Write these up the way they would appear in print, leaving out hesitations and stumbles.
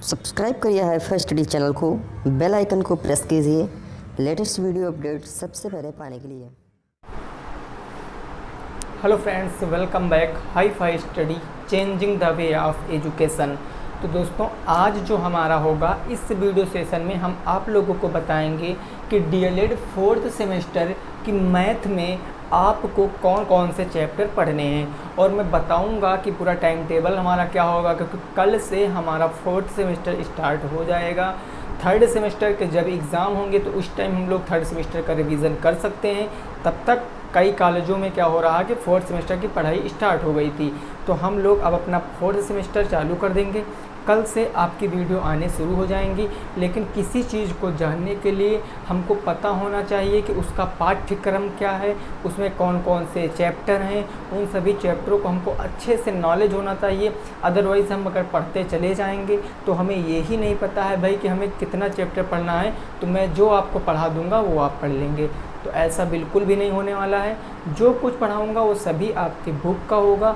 Subscribe करिए hi fi study channel को, bell icon को प्रेस कीजिए लेटेस्ट वीडियो अपडेट सबसे पहले पाने के लिए। Hello friends, welcome back hi fi study changing the way of education. तो दोस्तों, आज जो हमारा होगा इस वीडियो सेशन में हम आप लोगों को बताएंगे कि डीएलएड 4th सेमेस्टर की मैथ में आपको कौन कौन से चैप्टर पढ़ने हैं, और मैं बताऊंगा कि पूरा टाइम टेबल हमारा क्या होगा, क्योंकि कल से हमारा 4th सेमेस्टर स्टार्ट हो जाएगा। 3rd सेमेस्टर के जब एग्ज़ाम होंगे तो उस टाइम हम लोग 3rd सेमेस्टर का रिवीजन कर सकते हैं। तब तक कई कॉलेजों में क्या हो रहा है कि 4th सेमेस्टर की पढ़ाई स्टार्ट हो गई थी, तो हम लोग अब अपना 4th सेमेस्टर चालू कर देंगे। कल से आपकी वीडियो आने शुरू हो जाएंगी, लेकिन किसी चीज़ को जानने के लिए हमको पता होना चाहिए कि उसका पाठ्यक्रम क्या है, उसमें कौन कौन से चैप्टर हैं। उन सभी चैप्टरों को हमको अच्छे से नॉलेज होना चाहिए। अदरवाइज़ हम अगर पढ़ते चले जाएंगे तो हमें यही नहीं पता है भाई कि हमें कितना चैप्टर पढ़ना है, तो मैं जो आपको पढ़ा दूँगा वो आप पढ़ लेंगे। तो ऐसा बिल्कुल भी नहीं होने वाला है। जो कुछ पढ़ाऊँगा वो सभी आपकी बुक का होगा,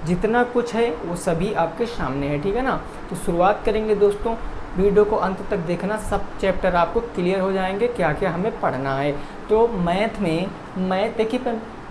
जितना कुछ है वो सभी आपके सामने है, ठीक है ना। तो शुरुआत करेंगे दोस्तों, वीडियो को अंत तक देखना, सब चैप्टर आपको क्लियर हो जाएंगे क्या क्या हमें पढ़ना है। तो मैथ में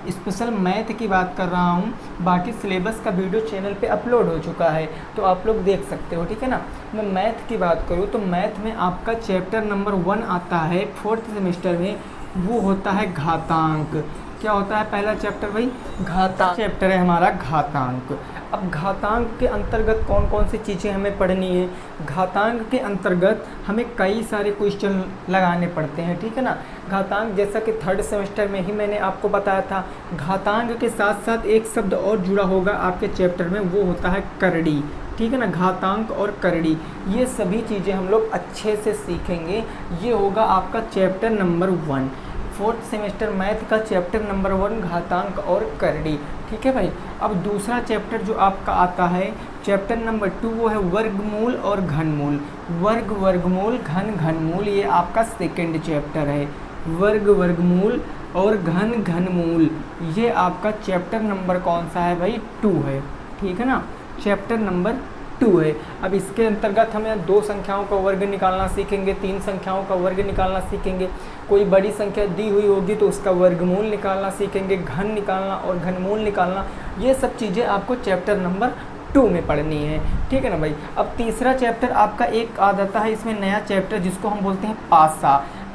स्पेशल मैथ की बात कर रहा हूँ, बाकी सिलेबस का वीडियो चैनल पे अपलोड हो चुका है तो आप लोग देख सकते हो, ठीक है ना। मैं मैथ की बात करूँ तो मैथ में आपका चैप्टर नंबर 1 आता है 4th सेमेस्टर में, वो होता है घातांक। क्या होता है पहला चैप्टर भाई? घातांक चैप्टर है हमारा, घातांक। अब घातांक के अंतर्गत कौन कौन सी चीज़ें हमें पढ़नी है? घातांक के अंतर्गत हमें कई सारे क्वेश्चन लगाने पड़ते हैं, ठीक है ना। घातांक जैसा कि 3rd सेमेस्टर में ही मैंने आपको बताया था, घातांक के साथ साथ एक शब्द और जुड़ा होगा आपके चैप्टर में, वो होता है करड़ी, ठीक है ना। घातांक और करड़ी, ये सभी चीज़ें हम लोग अच्छे से सीखेंगे। ये होगा आपका chapter number 1, 4th semester math का चैप्टर नंबर 1, घातांक और करड़ी, ठीक है भाई। अब दूसरा चैप्टर जो आपका आता है चैप्टर नंबर 2, वो है वर्गमूल और घनमूल। वर्गमूल, घनमूल, ये आपका सेकंड चैप्टर है। वर्गमूल और घनमूल, ये आपका चैप्टर नंबर कौन सा है भाई? 2 है, ठीक है ना। चैप्टर नंबर 2 है। अब इसके अंतर्गत हमें 2 संख्याओं का वर्ग निकालना सीखेंगे, 3 संख्याओं का वर्ग निकालना सीखेंगे। कोई बड़ी संख्या दी हुई होगी तो उसका वर्गमूल निकालना सीखेंगे, घन निकालना और घनमूल निकालना। ये सब चीज़ें आपको चैप्टर नंबर 2 में पढ़नी है, ठीक है ना भाई। अब तीसरा चैप्टर आपका एक आ जाता है इसमें नया चैप्टर, जिसको हम बोलते हैं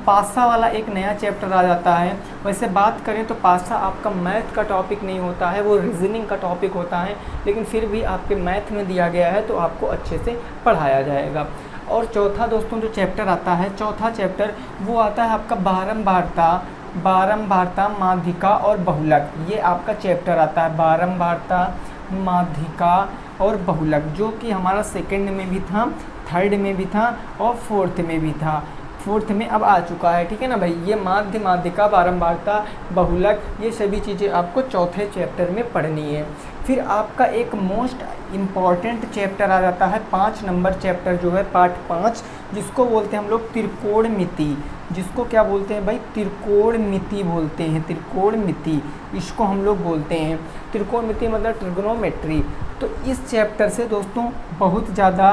पासा वाला एक नया चैप्टर आ जाता है। वैसे बात करें तो पासा आपका मैथ का टॉपिक नहीं होता है, वो रीजनिंग का टॉपिक होता है, लेकिन फिर भी आपके मैथ में दिया गया है तो आपको अच्छे से पढ़ाया जाएगा। और चौथा दोस्तों जो चैप्टर आता है, चौथा चैप्टर वो आता है आपका बारंबारता, माध्यिका और बहुलक। ये आपका चैप्टर आता है बारंबारता, माध्यिका और बहुलक, जो कि हमारा 2nd में भी था, 3rd में भी था और 4th में भी था। 4th में अब आ चुका है, ठीक है ना भाई। ये माध्यिका, बारंबारता, बहुलक, ये सभी चीज़ें आपको चौथे चैप्टर में पढ़नी है। फिर आपका एक मोस्ट इम्पॉर्टेंट चैप्टर आ जाता है 5 नंबर चैप्टर, जो है पार्ट 5, जिसको बोलते हैं हम लोग त्रिकोणमिति। जिसको क्या बोलते हैं भाई? त्रिकोणमिति बोलते हैं, त्रिकोणमिति इसको हम लोग बोलते हैं। त्रिकोणमिति मतलब ट्रिग्नोमेट्री। तो इस चैप्टर से दोस्तों बहुत ज़्यादा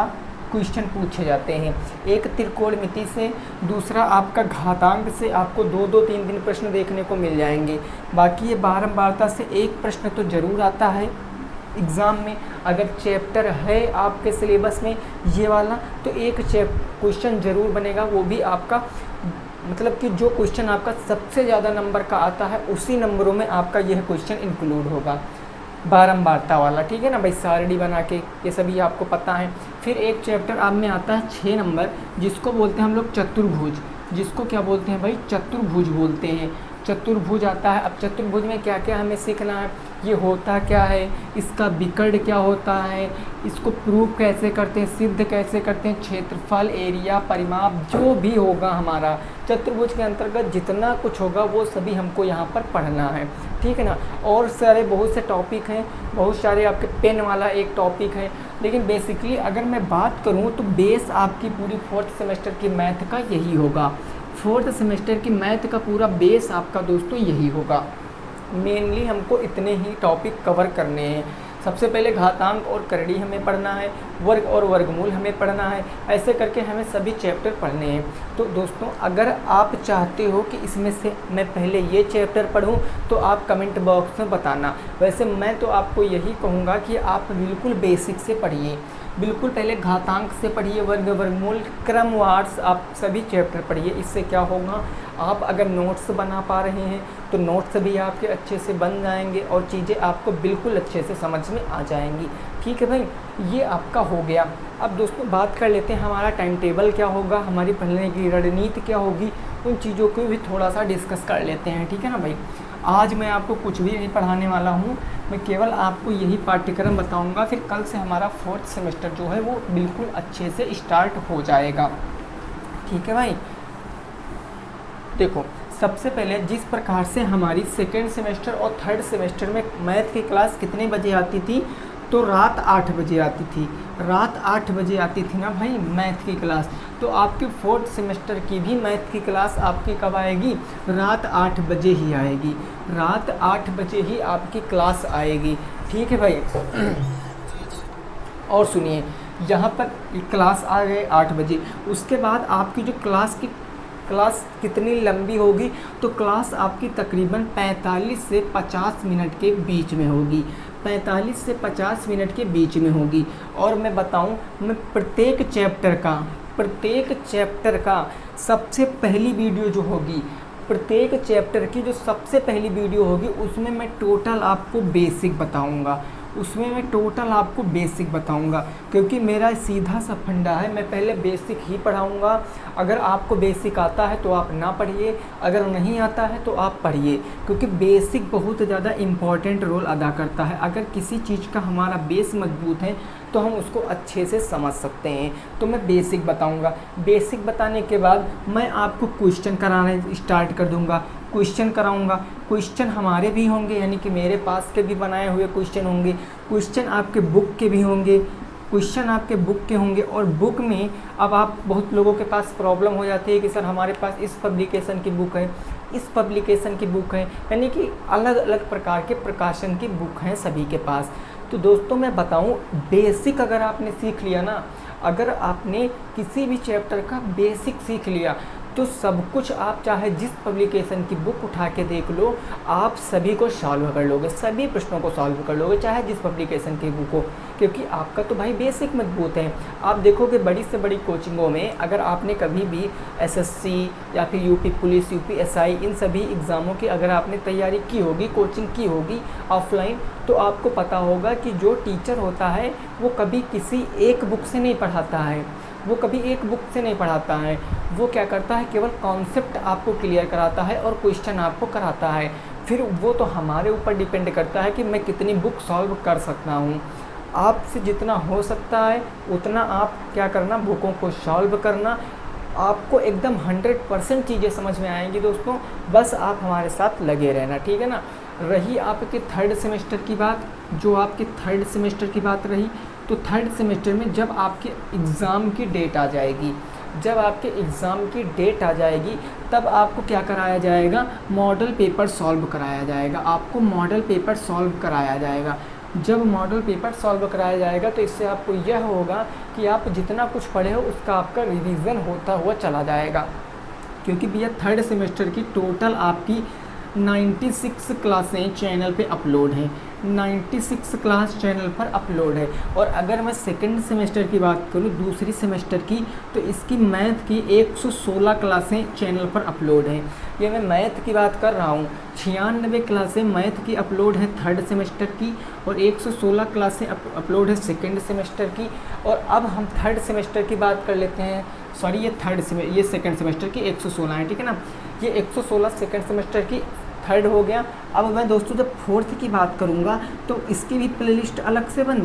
क्वेश्चन पूछे जाते हैं। एक त्रिकोणमिति से, दूसरा आपका घातांक से आपको 2-2, 3-3 प्रश्न देखने को मिल जाएंगे। बाकी ये बारंबारता से एक प्रश्न तो ज़रूर आता है एग्ज़ाम में। अगर चैप्टर है आपके सिलेबस में ये वाला तो एक क्वेश्चन ज़रूर बनेगा, वो भी आपका मतलब कि जो क्वेश्चन आपका सबसे ज़्यादा नंबर का आता है उसी नंबरों में आपका यह क्वेश्चन इंक्लूड होगा, बारंबारता वाला, ठीक है ना भाई। सारणी बना के, ये सभी आपको पता है। फिर एक चैप्टर आप में आता है 6 नंबर, जिसको बोलते हैं हम लोग चतुर्भुज। जिसको क्या बोलते हैं भाई? चतुर्भुज बोलते हैं। चतुर्भुज आता है। अब चतुर्भुज में क्या क्या हमें सीखना है, ये होता क्या है, इसका विकर्ण क्या होता है, इसको प्रूफ कैसे करते हैं, सिद्ध कैसे करते हैं, क्षेत्रफल, एरिया, परिमाप, जो भी होगा हमारा चतुर्भुज के अंतर्गत जितना कुछ होगा वो सभी हमको यहाँ पर पढ़ना है, ठीक है ना। और सारे बहुत से टॉपिक हैं, बहुत सारे आपके पेन वाला एक टॉपिक है, लेकिन बेसिकली अगर मैं बात करूँ तो बेस आपकी पूरी 4th सेमेस्टर की मैथ का यही होगा। 4th सेमेस्टर की मैथ का पूरा बेस आपका दोस्तों यही होगा। मेनली हमको इतने ही टॉपिक कवर करने हैं। सबसे पहले घातांक और करड़ी हमें पढ़ना है, वर्ग और वर्गमूल हमें पढ़ना है, ऐसे करके हमें सभी चैप्टर पढ़ने हैं। तो दोस्तों अगर आप चाहते हो कि इसमें से मैं पहले ये चैप्टर पढूं तो आप कमेंट बॉक्स में बताना। वैसे मैं तो आपको यही कहूँगा कि आप बिल्कुल बेसिक से पढ़िए, बिल्कुल पहले घातांक से पढ़िए, वर्ग वर्गमूल क्रमवार आप सभी चैप्टर पढ़िए। इससे क्या होगा, आप अगर नोट्स बना पा रहे हैं तो नोट्स भी आपके अच्छे से बन जाएंगे और चीज़ें आपको बिल्कुल अच्छे से समझ में आ जाएंगी। ठीक है भाई, ये आपका हो गया। अब दोस्तों बात कर लेते हैं हमारा टाइम टेबल क्या होगा, हमारी पढ़ने की रणनीति क्या होगी, उन चीज़ों को भी थोड़ा सा डिस्कस कर लेते हैं। ठीक है ना भाई, आज मैं आपको कुछ भी नहीं पढ़ाने वाला हूँ, मैं केवल आपको यही पाठ्यक्रम बताऊँगा। फिर कल से हमारा 4th सेमेस्टर जो है वो बिल्कुल अच्छे से स्टार्ट हो जाएगा। ठीक है भाई, देखो सबसे पहले जिस प्रकार से हमारी 2nd सेमेस्टर और 3rd सेमेस्टर में मैथ की क्लास कितने बजे आती थी, तो रात 8 बजे आती थी। रात 8 बजे आती थी ना भाई मैथ की क्लास, तो आपके 4th सेमेस्टर की भी मैथ की क्लास आपकी कब आएगी, रात 8 बजे ही आएगी। रात 8 बजे ही आपकी क्लास आएगी। ठीक है भाई, और सुनिए यहाँ पर क्लास आ गए 8 बजे, उसके बाद आपकी जो क्लास कितनी लंबी होगी, तो क्लास आपकी तकरीबन 45 से 50 मिनट के बीच में होगी। 45 से 50 मिनट के बीच में होगी। और मैं बताऊं, मैं प्रत्येक चैप्टर का सबसे पहली वीडियो जो होगी, प्रत्येक चैप्टर की जो सबसे पहली वीडियो होगी उसमें मैं टोटल आपको बेसिक बताऊंगा, क्योंकि मेरा सीधा सा फंडा है, मैं पहले बेसिक ही पढ़ाऊंगा। अगर आपको बेसिक आता है तो आप ना पढ़िए, अगर नहीं आता है तो आप पढ़िए, क्योंकि बेसिक बहुत ज़्यादा इम्पॉर्टेंट रोल अदा करता है। अगर किसी चीज़ का हमारा बेस मजबूत है तो हम उसको अच्छे से समझ सकते हैं। तो मैं बेसिक बताऊंगा, बेसिक बताने के बाद मैं आपको क्वेश्चन कराने स्टार्ट कर दूंगा, क्वेश्चन कराऊंगा। क्वेश्चन हमारे भी होंगे, यानी कि मेरे पास के भी बनाए हुए क्वेश्चन होंगे, क्वेश्चन आपके बुक के भी होंगे, और बुक में अब आप बहुत लोगों के पास प्रॉब्लम हो जाती है कि सर हमारे पास इस पब्लिकेशन की बुक है, इस पब्लिकेशन की बुक है, यानी कि अलग अलग प्रकार के प्रकाशन की बुक हैं सभी के पास। तो दोस्तों मैं बताऊं, बेसिक अगर आपने सीख लिया ना, अगर आपने किसी भी चैप्टर का बेसिक सीख लिया तो सब कुछ आप चाहे जिस पब्लिकेशन की बुक उठा के देख लो, आप सभी को सॉल्व कर लोगे, सभी प्रश्नों को सॉल्व कर लोगे, चाहे जिस पब्लिकेशन की बुक हो, क्योंकि आपका तो भाई बेसिक मजबूत है। आप देखोगे बड़ी से बड़ी कोचिंगों में अगर आपने कभी भी एसएससी या फिर यूपी पुलिस, यूपीएसआई, इन सभी एग्ज़ामों की अगर आपने तैयारी की होगी, कोचिंग की होगी ऑफलाइन, तो आपको पता होगा कि जो टीचर होता है वो कभी किसी एक बुक से नहीं पढ़ाता है, वो क्या करता है, केवल कॉन्सेप्ट आपको क्लियर कराता है और क्वेश्चन आपको कराता है। फिर वो तो हमारे ऊपर डिपेंड करता है कि मैं कितनी बुक सॉल्व कर सकता हूँ। आपसे जितना हो सकता है उतना आप क्या करना, बुकों को सॉल्व करना। आपको एकदम 100% चीज़ें समझ में आएंगी दोस्तों, बस आप हमारे साथ लगे रहना। ठीक है ना। रही आपके 3rd सेमेस्टर की बात, जो आपके 3rd सेमेस्टर की बात रही, तो 3rd सेमेस्टर में जब आपके एग्ज़ाम की डेट आ जाएगी, तब आपको क्या कराया जाएगा, मॉडल पेपर सॉल्व कराया जाएगा। जब मॉडल पेपर सॉल्व कराया जाएगा तो इससे आपको यह होगा कि आप जितना कुछ पढ़े हो उसका आपका रिवीजन होता हुआ चला जाएगा, क्योंकि भैया 3rd सेमेस्टर की टोटल आपकी 96 क्लासें चैनल पे अपलोड हैं, 96 क्लास चैनल पर अपलोड है। और अगर मैं 2nd सेमेस्टर की बात करूँ, दूसरी सेमेस्टर की, तो इसकी मैथ की 116 क्लासें चैनल पर अपलोड हैं। ये मैं मैथ की बात कर रहा हूँ। 96 क्लासें मैथ की अपलोड है 3rd सेमेस्टर की, और 116 क्लासें अपलोड है 2nd सेमेस्टर की। और अब हम 3rd सेमेस्टर की बात कर लेते हैं। सॉरी, ये 2nd सेमेस्टर की 116 है, ठीक है ना। ये 116 2nd सेमेस्टर की 3rd हो गया। अब मैं दोस्तों जब 4th की बात करूँगा तो इसकी भी प्लेलिस्ट अलग से बन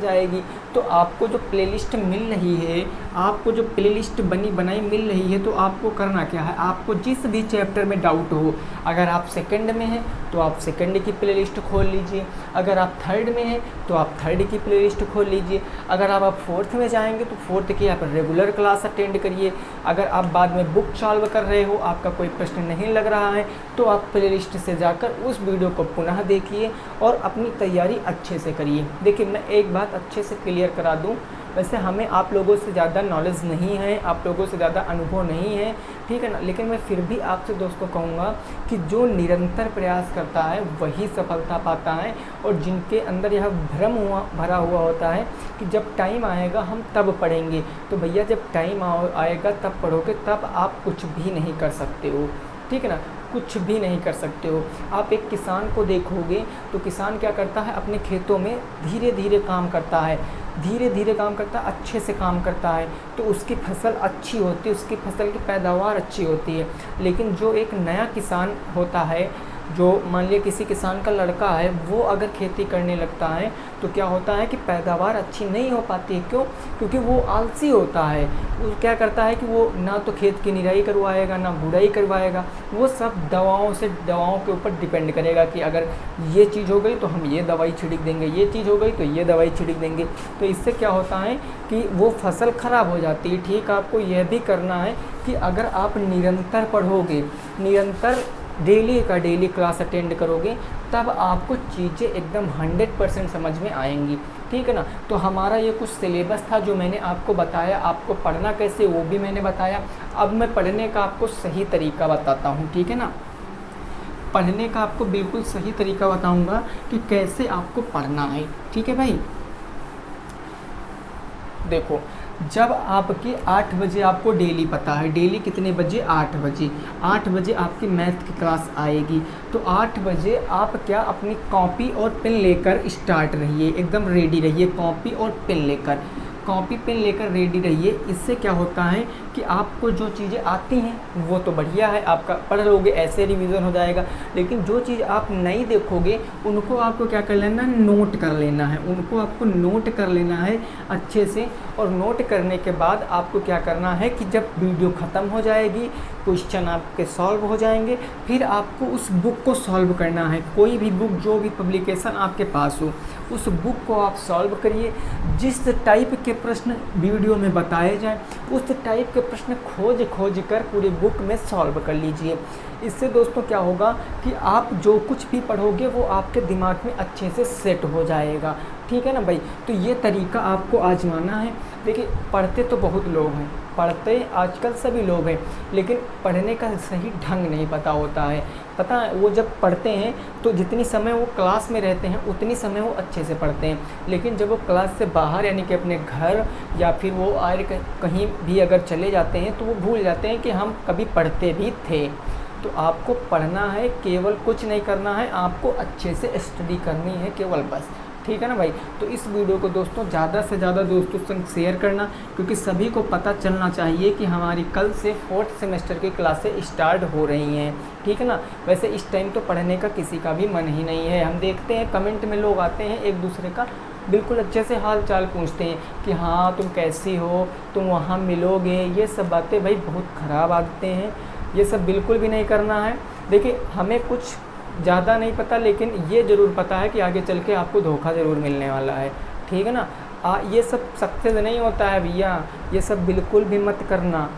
जाएगी, तो आपको जो प्लेलिस्ट मिल रही है, आपको जो प्लेलिस्ट बनी बनाई मिल रही है, तो आपको करना क्या है, आपको जिस भी चैप्टर में डाउट हो, अगर आप 2nd में हैं तो आप 2nd की प्लेलिस्ट खोल लीजिए, अगर आप 3rd में हैं तो आप 3rd की प्लेलिस्ट खोल लीजिए, अगर आप 4th में जाएंगे तो 4th की आप रेगुलर क्लास अटेंड करिए, अगर आप बाद में बुक सॉल्व कर रहे हो, आपका कोई प्रश्न प्रश्न नहीं लग रहा है तो आप प्लेलिस्ट से जाकर उस वीडियो को पुनः देखिए और अपनी तैयारी अच्छे से करिए। देखिए, मैं एक बात अच्छे से क्लियर करा दूं, वैसे हमें आप लोगों से ज़्यादा नॉलेज नहीं है, आप लोगों से ज़्यादा अनुभव नहीं है, ठीक है ना, लेकिन मैं फिर भी आपसे दोस्तों कहूँगा कि जो निरंतर प्रयास करता है वही सफलता पाता है। और जिनके अंदर यह भ्रम भरा हुआ होता है कि जब टाइम आएगा हम तब पढ़ेंगे, तो भैया जब टाइम आएगा तब पढ़ोगे, तब आप कुछ भी नहीं कर सकते हो, ठीक है ना, कुछ भी नहीं कर सकते हो। आप एक किसान को देखोगे तो किसान क्या करता है, अपने खेतों में धीरे धीरे काम करता है, धीरे धीरे काम करता है, अच्छे से काम करता है, तो उसकी फसल अच्छी होती है, उसकी फसल की पैदावार अच्छी होती है। लेकिन जो एक नया किसान होता है, जो मान लिया किसी किसान का लड़का है, वो अगर खेती करने लगता है तो क्या होता है कि पैदावार अच्छी नहीं हो पाती है। क्यों? क्योंकि वो आलसी होता है। वो क्या करता है कि वो ना तो खेत की निराई करवाएगा, ना गुड़ाई करवाएगा, वो सब दवाओं के ऊपर डिपेंड करेगा कि अगर ये चीज़ हो गई तो हम ये दवाई छिड़क देंगे, ये चीज़ हो गई तो ये दवाई छिड़क देंगे। तो इससे क्या होता है कि वो फसल ख़राब हो जाती है। ठीक, आपको यह भी करना है कि अगर आप निरंतर पढ़ोगे, निरंतर डेली का डेली क्लास अटेंड करोगे, तब आपको चीज़ें एकदम 100% समझ में आएंगी, ठीक है ना। तो हमारा ये कुछ सिलेबस था जो मैंने आपको बताया, आपको पढ़ना कैसे वो भी मैंने बताया। अब मैं पढ़ने का आपको सही तरीका बताता हूँ, ठीक है ना, पढ़ने का आपको बिल्कुल सही तरीका बताऊँगा कि कैसे आपको पढ़ना है, ठीक है भाई। देखो, जब आपकी 8 बजे आपको डेली पता है, डेली कितने बजे, 8 बजे, 8 बजे आपकी मैथ की क्लास आएगी, तो 8 बजे आप क्या अपनी कॉपी और पेन लेकर स्टार्ट रहिए, एकदम रेडी रहिए, कॉपी और पेन लेकर, कॉपी पेन लेकर रेडी रहिए। इससे क्या होता है कि आपको जो चीज़ें आती हैं वो तो बढ़िया है, आपका पढ़ लोगे, ऐसे रिवीजन हो जाएगा। लेकिन जो चीज़ आप नहीं देखोगे उनको आपको क्या कर लेना, नोट कर लेना है, उनको आपको नोट कर लेना है अच्छे से। और नोट करने के बाद आपको क्या करना है कि जब वीडियो ख़त्म हो जाएगी, क्वेश्चन आपके सॉल्व हो जाएंगे, फिर आपको उस बुक को सॉल्व करना है। कोई भी बुक, जो भी पब्लिकेशन आपके पास हो, उस बुक को आप सॉल्व करिए। जिस टाइप के प्रश्न वीडियो में बताए जाएं, उस टाइप के प्रश्न खोज कर पूरी बुक में सॉल्व कर लीजिए। इससे दोस्तों क्या होगा कि आप जो कुछ भी पढ़ोगे वो आपके दिमाग में अच्छे से सेट हो जाएगा, ठीक है ना भाई। तो ये तरीका आपको आजमाना है। देखिए, पढ़ते तो बहुत लोग हैं, पढ़ते आजकल सभी लोग हैं, लेकिन पढ़ने का सही ढंग नहीं पता होता है। पता है, वो जब पढ़ते हैं तो जितनी समय वो क्लास में रहते हैं उतनी समय वो अच्छे से पढ़ते हैं, लेकिन जब वो क्लास से बाहर यानी कि अपने घर या फिर वो कहीं भी अगर चले जाते हैं तो वो भूल जाते हैं कि हम कभी पढ़ते भी थे। तो आपको पढ़ना है, केवल कुछ नहीं करना है, आपको अच्छे से स्टडी करनी है केवल, बस, ठीक है ना भाई। तो इस वीडियो को दोस्तों ज़्यादा से ज़्यादा दोस्तों संग शेयर करना, क्योंकि सभी को पता चलना चाहिए कि हमारी कल से 4th सेमेस्टर की क्लासें स्टार्ट हो रही हैं, ठीक है ना। वैसे इस टाइम तो पढ़ने का किसी का भी मन ही नहीं है। हम देखते हैं कमेंट में लोग आते हैं, एक दूसरे का बिल्कुल अच्छे से हाल चाल पूछते हैं कि हाँ तुम कैसी हो, तुम वहाँ मिलोगे, ये सब बातें भाई बहुत ख़राब आदतें हैं, ये सब बिल्कुल भी नहीं करना है। देखिए, हमें कुछ ज़्यादा नहीं पता, लेकिन ये ज़रूर पता है कि आगे चल के आपको धोखा ज़रूर मिलने वाला है, ठीक है ना। ये सब सक्सेस नहीं होता है भैया, ये सब बिल्कुल भी मत करना,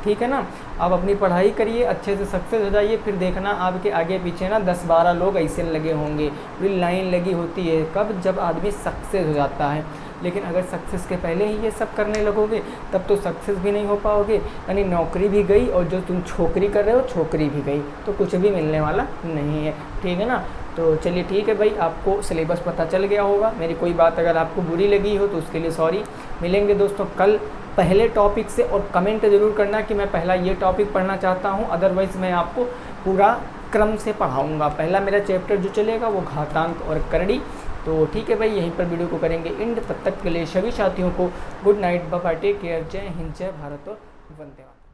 ठीक है ना। आप अपनी पढ़ाई करिए, अच्छे से सक्सेस हो जाइए, फिर देखना आपके आगे पीछे ना 10-12 लोग ऐसे लगे होंगे, पूरी लाइन लगी होती है। कब? जब आदमी सक्सेस हो जाता है। लेकिन अगर सक्सेस के पहले ही ये सब करने लगोगे तब तो सक्सेस भी नहीं हो पाओगे, यानी नौकरी भी गई और जो तुम छोकरी कर रहे हो छोकरी भी गई, तो कुछ भी मिलने वाला नहीं है, ठीक है ना। तो चलिए ठीक है भाई, आपको सिलेबस पता चल गया होगा। मेरी कोई बात अगर आपको बुरी लगी हो तो उसके लिए सॉरी। मिलेंगे दोस्तों कल पहले टॉपिक से, और कमेंट ज़रूर करना कि मैं पहला ये टॉपिक पढ़ना चाहता हूँ, अदरवाइज़ मैं आपको पूरा क्रम से पढ़ाऊँगा। पहला मेरा चैप्टर जो चलेगा वो घातांक और करड़ी। तो ठीक है भाई, यहीं पर वीडियो को करेंगे एंड। तब तक के लिए सभी साथियों को good night, bye bye, take care, जय हिंद, जय भारत और वंदे मातरम।